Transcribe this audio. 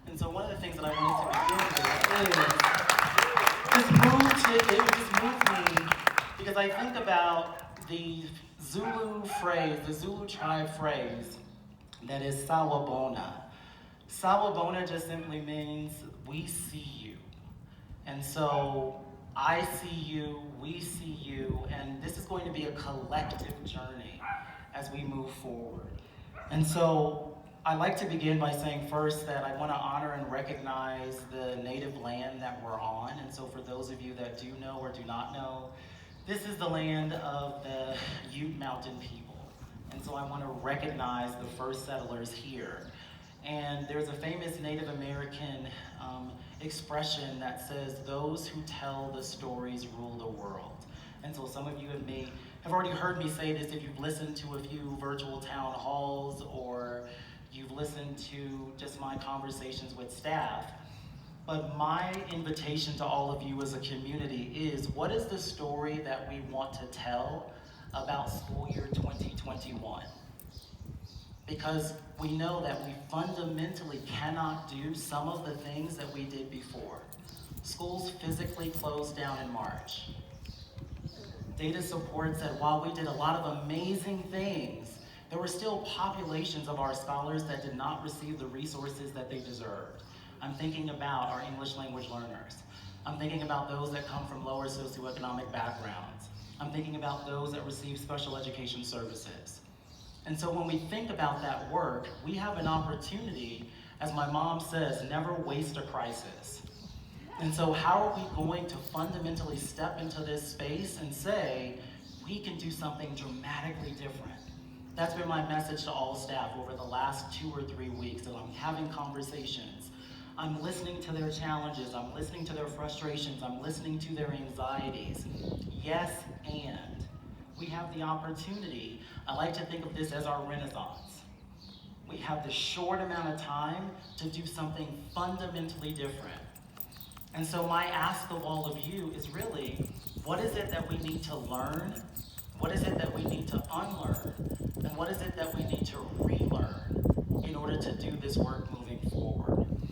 And so one of the things that I wanted to begin with is it just moved me because I think about the Zulu phrase, the Zulu tribe phrase that is sawubona. Sawubona just simply means we see you. And so I see you, we see you, and this is going to be a collective journey as we move forward. And so I'd like to begin by saying first that I want to honor and recognize the native land that we're on. And so for those of you that do know or do not know, this is the land of the Ute Mountain people. And so I want to recognize the first settlers here. And there's a famous Native American expression that says, those who tell the stories rule the world. And so some of you have already heard me say this if you've listened to a few virtual town halls or you've listened to just my conversations with staff. But my invitation to all of you as a community is, what is the story that we want to tell about school year 2021? Because we know that we fundamentally cannot do some of the things that we did before. Schools physically closed down in March. Data supports that while we did a lot of amazing things, there were still populations of our scholars that did not receive the resources that they deserved. I'm thinking about our English language learners. I'm thinking about those that come from lower socioeconomic backgrounds. I'm thinking about those that receive special education services. And so when we think about that work, we have an opportunity, as my mom says, never waste a crisis. And so how are we going to fundamentally step into this space and say, we can do something dramatically different? That's been my message to all staff over the last 2 or 3 weeks, and I'm having conversations. I'm listening to their challenges, I'm listening to their frustrations, I'm listening to their anxieties. Yes, and we have the opportunity. I like to think of this as our Renaissance. We have the short amount of time to do something fundamentally different. And so my ask of all of you is really, what is it that we need to learn? What is it that we need to unlearn? And what is it that we need to relearn in order to do this work moving forward?